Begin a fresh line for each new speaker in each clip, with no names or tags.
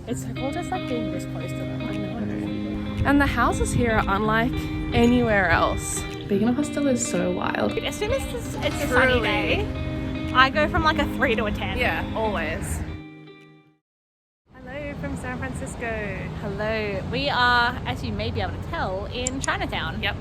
It's so cool just like being this close to them.
I know. And the houses here are unlike anywhere else. Being in a hostel is so wild.
As soon as it's a sunny day, I go from like a 3 to a 10.
Yeah, always. Hello from San Francisco.
Hello. We are, as you may be able to tell, in Chinatown.
Yep.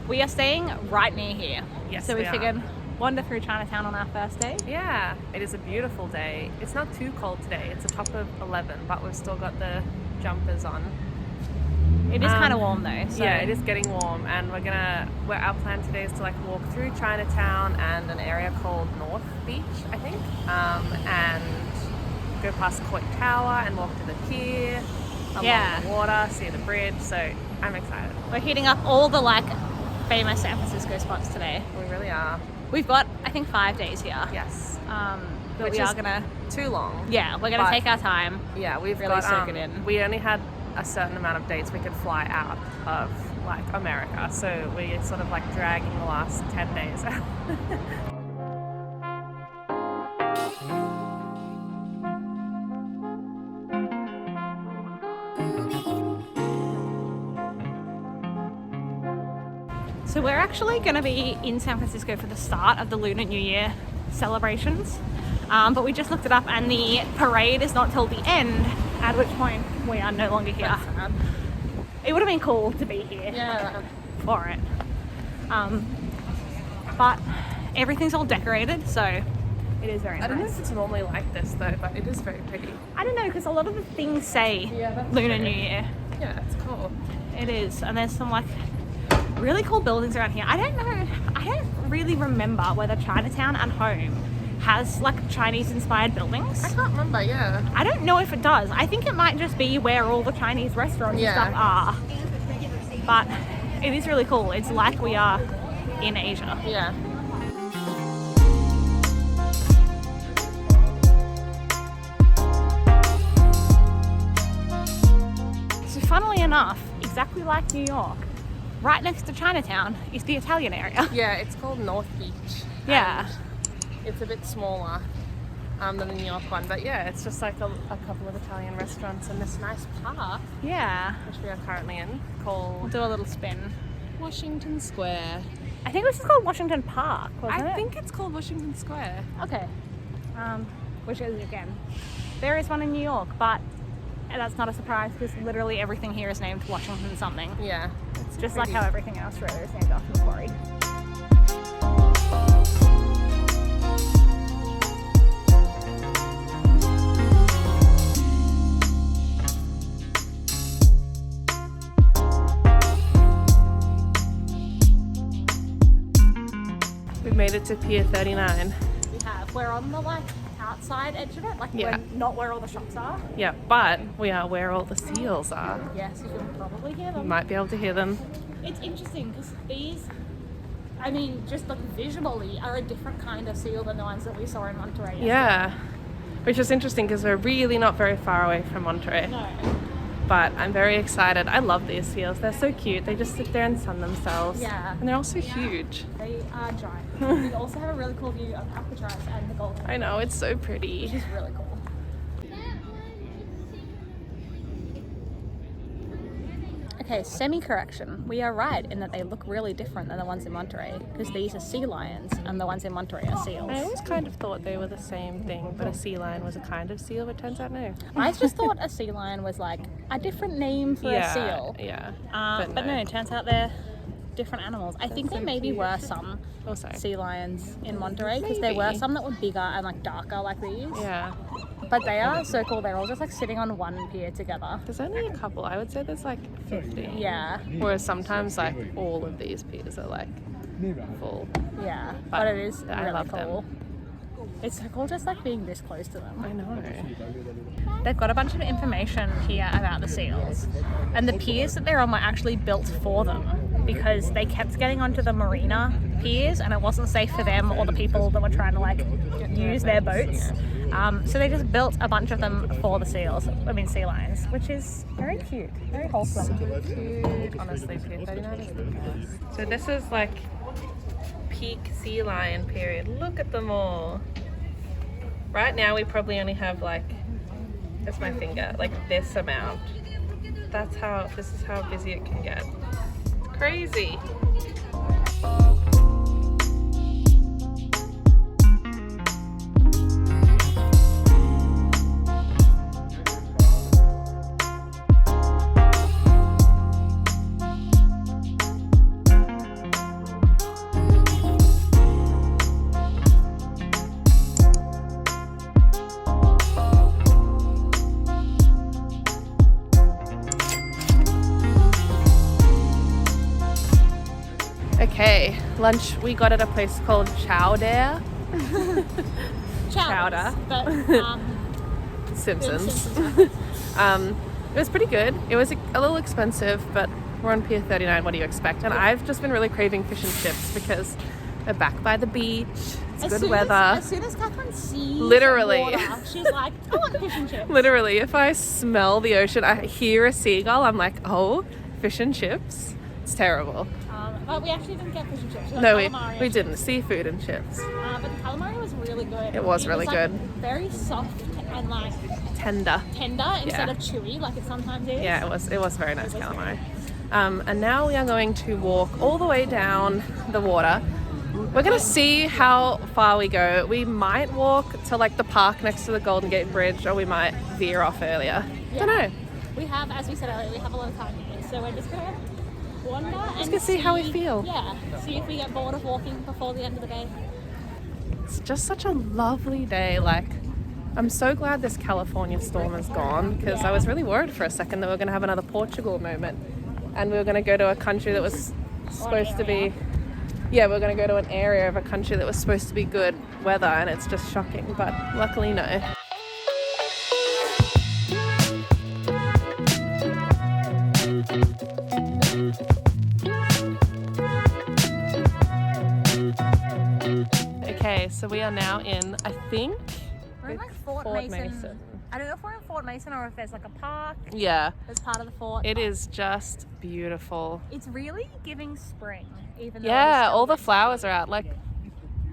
We are staying right near here.
Yes,
so we
we are.
figured wander through Chinatown on our first day.
Yeah, it is a beautiful day. It's not too cold today. It's a top of 11, but we've still got the jumpers on.
It is kind of warm though. So.
Yeah, it is getting warm, and our plan today is to like walk through Chinatown and an area called North Beach, I think, and go past Court Tower and walk to the pier, along the water, see the bridge. So I'm excited.
We're hitting up all the like famous San Francisco spots today.
We really are.
We've got, I think, 5 days here.
Yes.
But we are gonna
too long.
Yeah, we're gonna take our time.
Yeah, we've
really
got
soak it in.
We only had a certain amount of dates we could fly out of like America, so we're sort of like dragging the last 10 days out.
So we're actually going to be in San Francisco for the start of the Lunar New Year celebrations, but we just looked it up and the parade is not till the end, at which point we are no longer here. It would have been cool to be here for it, but everything's all decorated, so it is very nice.
I don't know if it's normally like this though, but it is very pretty.
I don't know, because a lot of the things say Lunar New Year.
Yeah, it's cool.
It is, and there's some like really cool buildings around here. I don't really remember whether Chinatown and Home has like Chinese inspired buildings.
I can't remember,
I don't know if it does. I think it might just be where all the Chinese restaurants and stuff are. But it is really cool. It's like we are in Asia.
Yeah.
So funnily enough, exactly like New York, right next to Chinatown is the Italian area.
Yeah, it's called North Beach.
Yeah.
It's a bit smaller than the New York one, but yeah, it's just like a couple of Italian restaurants and this nice park,
Yeah.
which we are currently in,
We'll
called
do a little spin.
Washington Square.
I think this is called Washington Park, wasn't it?
I think it's called Washington Square.
Okay. Which is, again, there is one in New York, but that's not a surprise because literally everything here is named Washington something.
Yeah.
It's just like how everything in Australia is named after Macquarie.
We've made it to Pier 39.
We have. We're on the like outside edge of it, like
Yeah.
we're not where all the shops are.
Yeah, but we are where all the seals are.
Yes, you can probably hear
You
them.
might be able to hear them.
It's interesting because these, I mean, just like visually, are a different kind of seal than the ones that we saw in Monterey.
Yeah. Which is interesting because we're really not very far away from Monterey.
No.
But I'm very excited. I love these seals. They're so cute. They just sit there and sun themselves.
Yeah.
And they're also huge.
They are giant. We also have a really cool view of Alcatraz and the Gold Coast,
I know, it's so pretty.
which is really cool. Okay, semi-correction. We are right in that they look really different than the ones in Monterey because these are sea lions and the ones in Monterey are seals.
I always kind of thought they were the same thing, but a sea lion was a kind of seal, but turns out no.
I just thought a sea lion was like a different name for a seal.
Yeah.
But no, it turns out they're different animals. I think there maybe were some
sorry.
sea lions in Monterey because there were
Maybe.
some that were bigger and like darker like these.
Yeah.
But they are so cool. They're all just like sitting on one pier together.
There's only a couple. I would say there's like 50.
Yeah,
Whereas sometimes like all of these piers are like full.
yeah. But it is
I
really
love
cool.
them.
It's so cool just like being this close to them.
I know.
They've got a bunch of information here about the seals. And the piers that they're on were actually built for them because they kept getting onto the marina piers and it wasn't safe for them or the people that were trying to like use their boats. So they just built a bunch of them for the sea lions, which is very cute, very wholesome.
Cute. Honestly, Pier 39 is the best. So this is like peak sea lion period. Look at them all. Right now we probably only have like is my finger, like this amount. This is how busy it can get. It's crazy. Okay, lunch we got at a place called Chowder. Chowder.
But,
Simpsons. It was pretty good. It was a little expensive, but we're on Pier 39. What do you expect? And I've just been really craving fish and chips because we're back by the beach. It's good weather.
As soon as Catherine sees
literally
water, she's like, I want fish and chips.
Literally, if I smell the ocean, I hear a seagull, I'm like, oh, fish and chips. It's terrible.
But we actually didn't get fish and chips.
No, we didn't. Seafood and chips.
But the calamari was really good.
It was really good.
Very soft and like
tender
instead of chewy like it sometimes is.
Yeah, it was very nice calamari. And now we are going to walk all the way down the water. We're going to see how far we go. We might walk to like the park next to the Golden Gate Bridge, or we might veer off earlier.
Yeah.
Don't know.
We have, as we said earlier, we have a lot of time here, so we're just going to wander and
see how we feel.
Yeah, see if we get bored of walking before the end of the day.
It's just such a lovely day. Like, I'm so glad this California storm is gone, because I was really worried for a second that we were going to have another Portugal moment and we were going to go to a country that was supposed to be, we were going to go to an area of a country that was supposed to be good weather, and it's just shocking, but luckily no. Okay, so we are now in, I think,
we're in like Fort Mason. I don't know if we're in Fort Mason or if there's like a park.
Yeah.
That's part of the fort.
It is just beautiful.
It's really giving spring, even though
all the flowers are out. Like,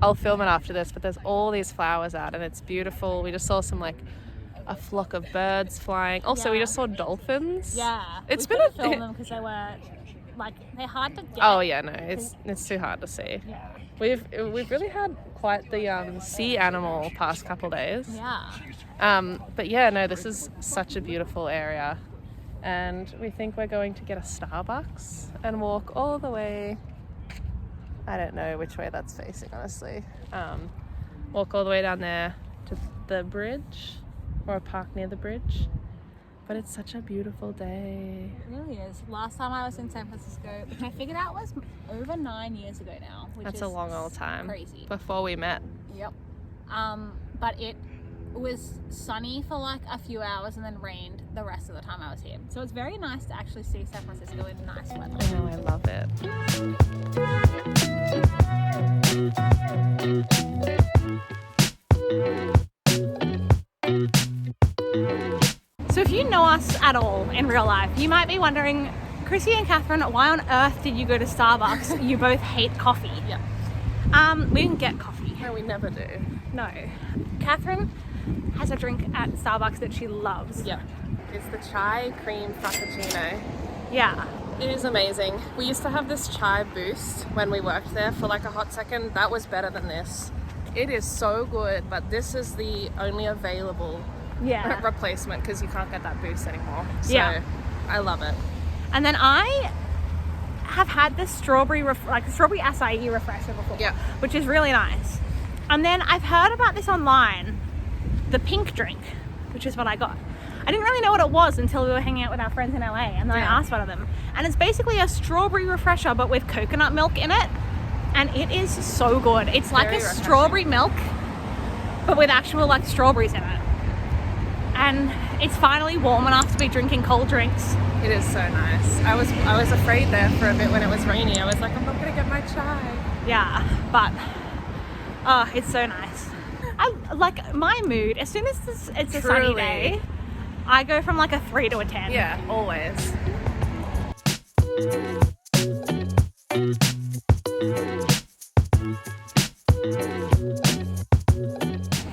I'll film it after this, but there's all these flowers out and it's beautiful. We just saw a flock of birds flying. Also, we just saw dolphins.
Yeah.
It's
we
been
film them because they were like, they're hard to get.
Oh yeah, no, it's too hard to see.
Yeah.
We've really had quite the sea animal past couple days.
Yeah.
But yeah, no, this is such a beautiful area, and we think we're going to get a Starbucks and walk all the way. I don't know which way that's facing, honestly. Walk all the way down there to the bridge, or a park near the bridge. But it's such a beautiful day.
It really is. Last time I was in San Francisco, which I figured out was over 9 years ago now.
That's a long old time.
Crazy.
Before we met.
Yep. But it was sunny for like a few hours and then rained the rest of the time I was here. So it's very nice to actually see San Francisco in nice weather.
I know, I love it.
So if you know us at all in real life, you might be wondering, Krissie and Catherine, why on earth did you go to Starbucks? You both hate coffee.
Yeah.
We didn't get coffee.
No, we never do.
No. Catherine has a drink at Starbucks that she loves.
Yeah. It's the chai cream frappuccino.
Yeah.
It is amazing. We used to have this chai boost when we worked there for like a hot second. That was better than this. It is so good, but this is the only available replacement because you can't get that boost anymore. So I love it.
And then I have had the strawberry acai refresher before, which is really nice. And then I've heard about this online, the pink drink, which is what I got. I didn't really know what it was until we were hanging out with our friends in LA, and then I asked one of them. And it's basically a strawberry refresher, but with coconut milk in it. And it is so good. It's like a strawberry milk, but with actual like strawberries in it. And it's finally warm enough to be drinking cold drinks.
It is so nice. I was afraid there for a bit when it was rainy. I was like, I'm not gonna get my chai.
Yeah, but it's so nice. I like my mood. As soon as it's a sunny day, I go from like a 3 to a 10.
Yeah, always.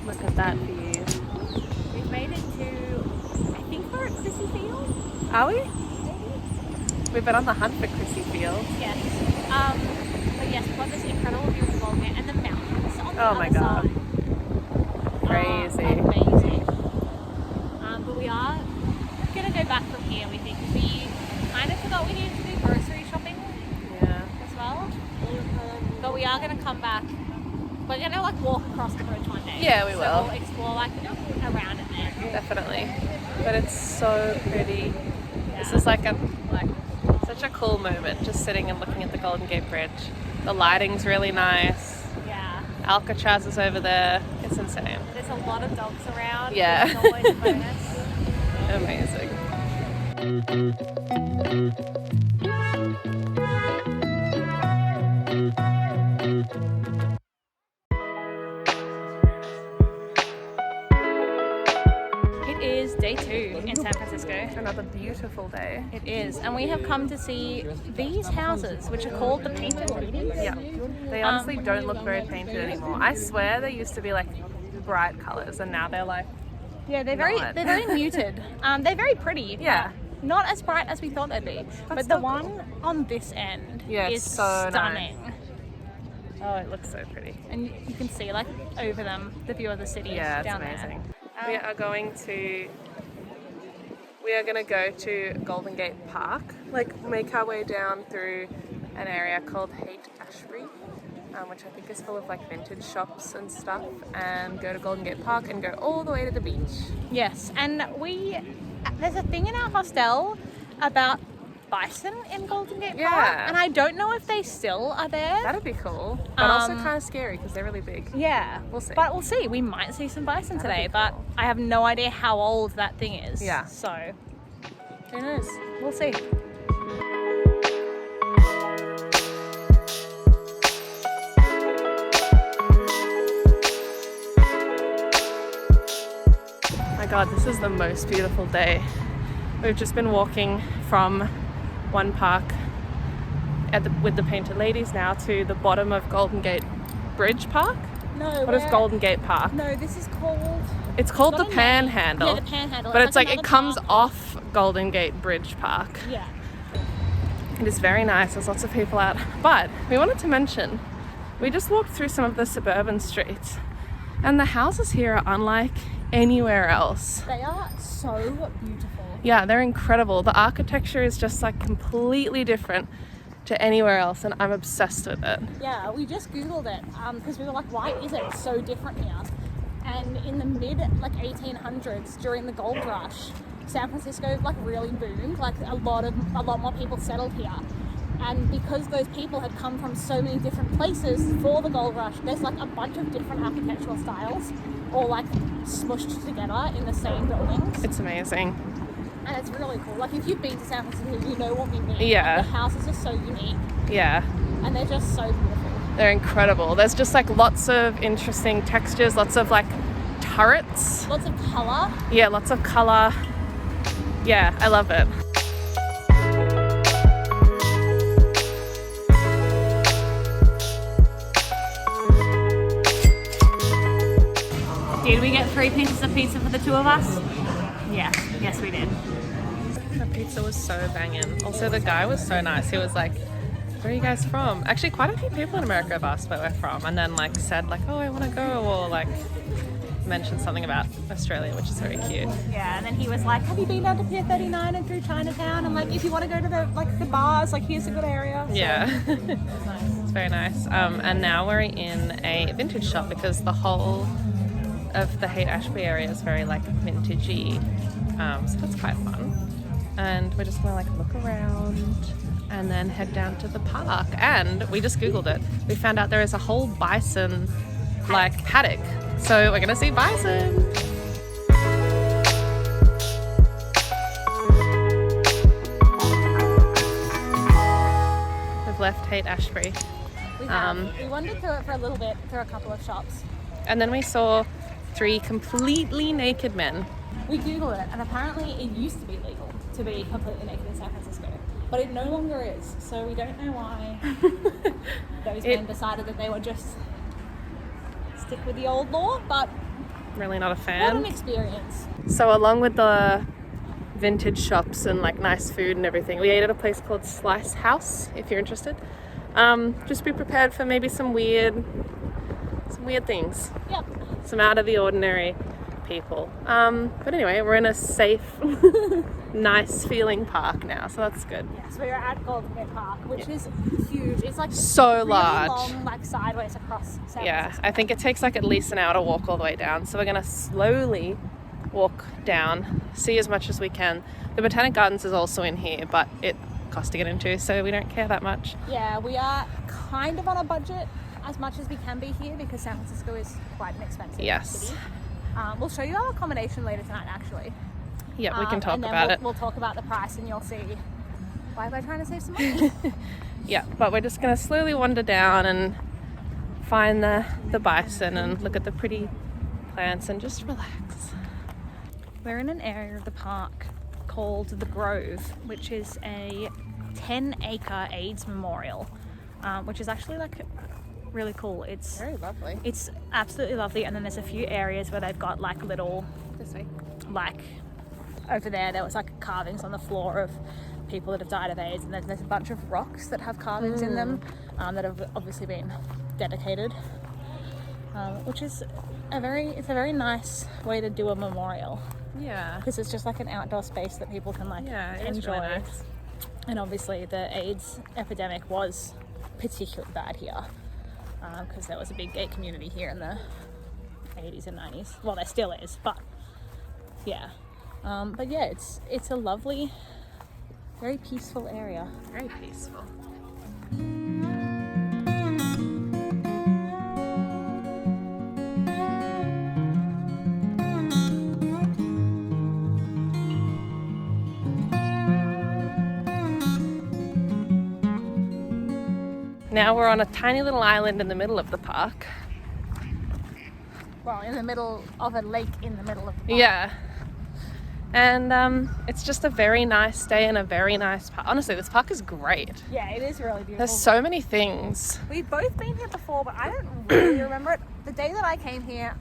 Look at that view.
We've made it to
Are we? We've been on the hunt for Krissie Field.
Yes. But yes, we've got this incredible view of the Golden Gate and the mountains on the
Oh my
other
God.
side.
Crazy.
Amazing. But we are going to go back from here, we think. We kind of forgot we needed to do grocery shopping as well. But we are going to come back. We're going to like walk across the bridge one day.
Yeah, we
so
will.
We'll explore like around it there.
Definitely. But it's so pretty.
Yeah.
This is like such a cool moment, just sitting and looking at the Golden Gate Bridge. The lighting's really nice.
Yeah.
Alcatraz is over there. It's insane.
There's a lot of dogs around.
Yeah.
It's always a bonus.
Amazing.
It is day 2 in San Francisco.
Another beautiful day.
It is. And we have come to see these houses, which are called the Painted Ladies.
Yeah. They honestly don't look very painted anymore. I swear they used to be like bright colours and now they're like,
Yeah, they're
not.
very muted. They're very pretty.
Yeah.
but not as bright as we thought they'd be. But the one on this end is
so
stunning.
nice. Oh, it looks so pretty.
And you can see like over them the view of the city
Yeah, it's
down
amazing.
there.
We are going to go to Golden Gate Park, like make our way down through an area called Haight-Ashbury, which I think is full of like vintage shops and stuff, and go to Golden Gate Park and go all the way to the beach.
Yes, and there's a thing in our hostel about bison in Golden Gate Park,
Yeah.
and I don't know if they still are there.
That'd be cool, but also kind of scary because they're really big.
Yeah,
We'll see.
But we'll see. We might see some bison
That'd
today,
be
but
cool.
I have no idea how old that thing is.
Yeah.
So
Who knows?
we'll see.
My God, this is the most beautiful day. We've just been walking from one park with the Painted Ladies now to the bottom of Golden Gate Bridge Park.
No,
What is Golden Gate Park?
No, this is called.
It's called the
Not a name.
Panhandle.
Yeah, the Panhandle.
But it's like it
another
comes
park.
off Golden Gate Bridge Park.
Yeah.
It is very nice. There's lots of people out. But we wanted to mention, we just walked through some of the suburban streets, and the houses here are unlike anywhere else.
They are so beautiful.
Yeah, they're incredible. The architecture is just like completely different to anywhere else, and I'm obsessed with it.
Yeah, we just Googled it because we were like, why is it so different here? And in the mid 1800s, during the gold rush, San Francisco really boomed. Like a lot more people settled here. And because those people had come from so many different places for the gold rush, there's like a bunch of different architectural styles all like smushed together in the same buildings.
It's amazing.
And it's really cool. Like if you've been to San Francisco, you know what we mean.
Yeah.
Like, the houses are so unique
Yeah,
and they're just so beautiful.
they're incredible. There's just like lots of interesting textures, lots of like turrets.
Lots of colour.
Yeah, lots of color. Yeah, I love it.
Did we get 3 pieces of pizza for the 2 of us? Yes we did.
The pizza was so banging. Also, the guy was so nice. He was like, "Where are you guys from?" Actually, quite a few people in America have asked where we're from, and then like said like, "Oh, I want to go," or like mentioned something about Australia, which is very cute.
Yeah, and then he was like, have you been down to Pier 39 and through Chinatown? And like, if you want to go to the bars, like here's a good area. So,
Yeah.
it was nice.
It's very nice. And now we're in a vintage shop because the whole of the Haight-Ashbury area is very like vintagey. So that's quite fun. And we're just gonna like look around and then head down to the park. And we just Googled it. We found out there is a whole bison like paddock. So we're gonna see bison. We've left Haight-Ashbury.
We wandered through it for a little bit, through a couple of shops.
And then we saw 3 completely naked men.
We Googled it, and apparently it used to be legal to be completely naked in San Francisco. But it no longer is, so we don't know why those men decided that they would just stick with the old law, but
Really not a
what
fan.
an experience.
So along with the vintage shops and like nice food and everything. We ate at a place called Slice House, if you're interested. Just be prepared for maybe some weird things.
Yep.
Some out of the ordinary people. But anyway, we're in a safe, nice feeling park now, so that's good.
Yes, we are at Golden Gate Park, which is huge. It's like
so
really
large.
long, like sideways across San
Yeah,
Francisco.
I think it takes like at least an hour to walk all the way down. So we're gonna slowly walk down, see as much as we can. The Botanic Gardens is also in here, but it costs to get into, so we don't care that much.
Yeah, we are kind of on a budget as much as we can be here because San Francisco is quite an expensive city. We'll show you our accommodation later tonight, actually.
Yeah, we can talk
and then
about it.
We'll talk about the price and you'll see why we're trying to save some money.
Yeah, but we're just gonna slowly wander down and find the bison and look at the pretty plants and just relax.
We're in an area of the park called the Grove, which is a 10-acre AIDS memorial, which is actually like really cool. It's
Very lovely.
It's absolutely lovely. And then there's a few areas where they've got like little,
This way.
like over there was like carvings on the floor of people that have died of AIDS, and then there's a bunch of rocks that have carvings in them that have obviously been dedicated, which is a very nice way to do a memorial.
Yeah.
Because it's just like an outdoor space that people can like
Yeah, it is
enjoy.
really nice.
And obviously the AIDS epidemic was particularly bad here because there was a big gay community here in the 80s and 90s. Well, there still is, but yeah. But yeah, it's a lovely, very peaceful area.
Very peaceful. Now we're on a tiny little island in the middle of the park.
Well, in the middle of a lake in the middle of the park.
Yeah. And it's just a very nice day and a very nice park. Honestly, this park is great.
Yeah, it is really beautiful.
There's so many things.
We've both been here before, but I don't really remember it. The day that I came here,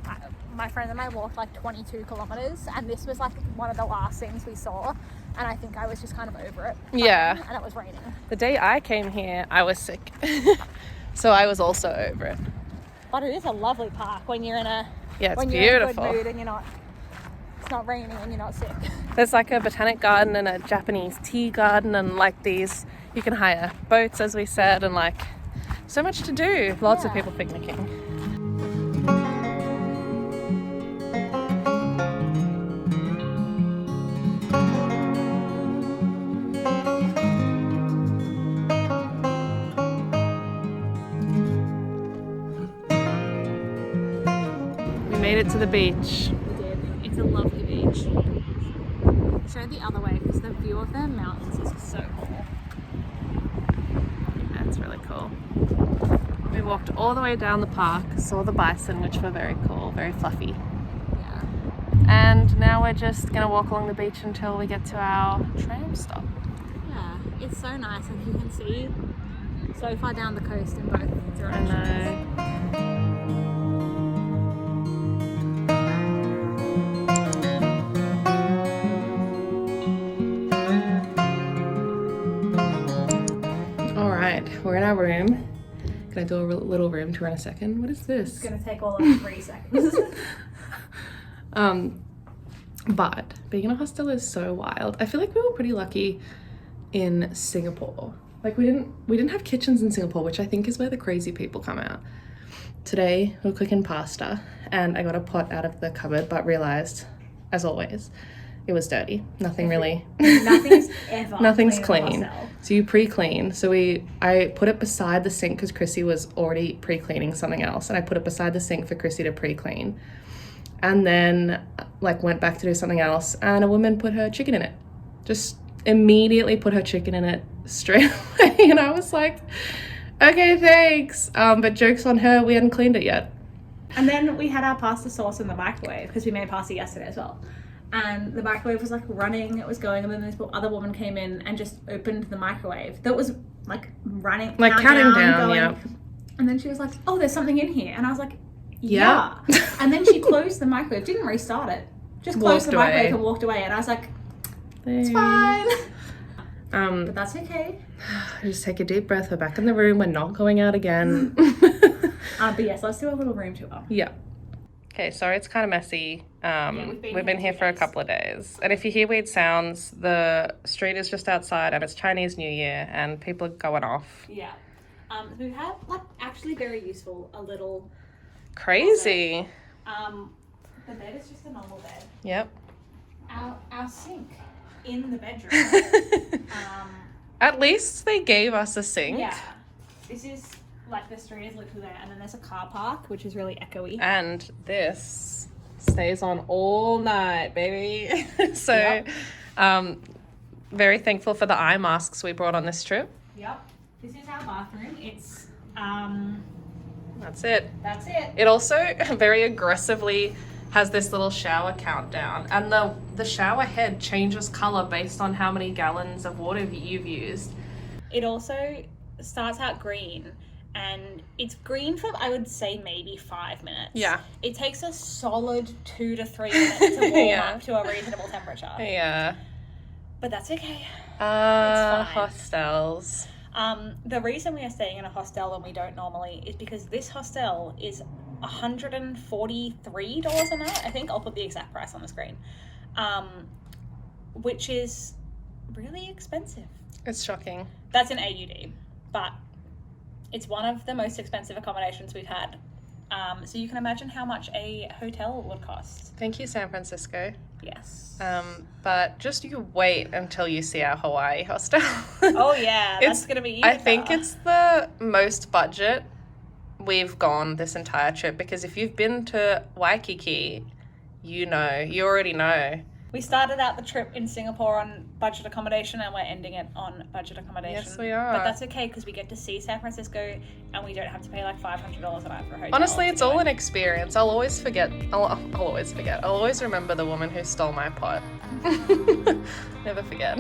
my friend and I walked like 22 kilometers, and this was like one of the last things we saw, and I think I was just kind of over it.
Yeah.
And it was raining.
The day I came here, I was sick. So I was also over it.
But it is a lovely park when you're in a
Yeah, it's
when you're in a
beautiful.
good mood and it's not raining and you're not sick.
There's like a botanic garden and a Japanese tea garden and like these, you can hire boats as we said, and like so much to do. Lots of
Yeah.
people picnicking. We made it to the beach.
We did. It's a lovely beach. Show the other way because the view of the mountains is so cool.
That's really cool. We walked all the way down the park, saw the bison, which were very cool, very fluffy.
Yeah.
And now we're just gonna walk along the beach until we get to our tram stop.
Yeah. It's so nice, and you can see so far down the coast in both
I
directions.
know. All right, we're in our room. Can I do a little room tour in a second? What is this?
It's gonna take all of 3 seconds.
But being in a hostel is so wild. I feel like we were pretty lucky in Singapore. Like we didn't have kitchens in Singapore, which I think is where the crazy people come out. Today we were cooking pasta and I got a pot out of the cupboard, but realized, as always, it was dirty. Nothing really.
Nothing's ever
Nothing's
clean in a
clean.
hostel.
So you pre-clean. So I put it beside the sink because Krissie was already pre-cleaning something else, and I put it beside the sink for Krissie to pre-clean. And then like went back to do something else, and a woman put her chicken in it. Just immediately put her chicken in it straight away, and I was like, okay, thanks. But joke's on her, we hadn't cleaned it yet.
And then we had our pasta sauce in the microwave because we made pasta yesterday as well. And the microwave was like running, it was going, and then this other woman came in and just opened the microwave that was like running,
Like counting down,
going.
yeah.
And then she was like, "Oh, there's something in here," and I was like,
Yeah.
"Yeah." And then she closed the microwave, didn't restart it, just closed
Walked
the microwave
away.
and walked away. And I was like, It's fine.
But
That's okay.
just take a deep breath. We're back in the room. We're not going out again.
But yes, let's do a little room tour.
Yeah. Okay, sorry it's kind of messy. We've been here for a couple of days. And if you hear weird sounds, the street is just outside and it's Chinese New Year and people are going off.
Yeah. We have like actually very useful a little
Crazy.
the bed is just a normal bed.
Yep.
Our sink in the bedroom.
At least they gave us a sink.
Yeah. This is like the street is literally there, and then there's a car park which is really echoey.
And this stays on all night, baby. So,
Yep.
Very thankful for the eye masks we brought on this trip.
Yep. This is our bathroom. It's
That's it.
that's it.
It also very aggressively has this little shower countdown, and the shower head changes color based on how many gallons of water you've used.
It also starts out green, and it's green for, I would say, maybe 5 minutes.
Yeah.
It takes a solid 2 to 3 minutes to warm
Yeah.
up to a reasonable temperature.
Yeah.
But that's okay.
fine.
Hostels. The reason we are staying in a hostel and we don't normally is because this hostel is $143 a night. I think I'll put the exact price on the screen. Which is really expensive.
It's shocking.
That's an AUD, but it's one of the most expensive accommodations we've had. So you can imagine how much a hotel would cost.
Thank you, San Francisco.
Yes.
But just you wait until you see our Hawaii hostel.
Oh yeah, that's gonna be.
I think it's the most budget we've gone this entire trip, because if you've been to Waikiki, you already know.
We started out the trip in Singapore on budget accommodation, and we're ending it on budget accommodation.
Yes, we are.
But that's okay, because we get to see San Francisco, and we don't have to pay like $500 a night for a hotel.
Honestly, it's all an experience. I'll always remember the woman who stole my pot. Never forget.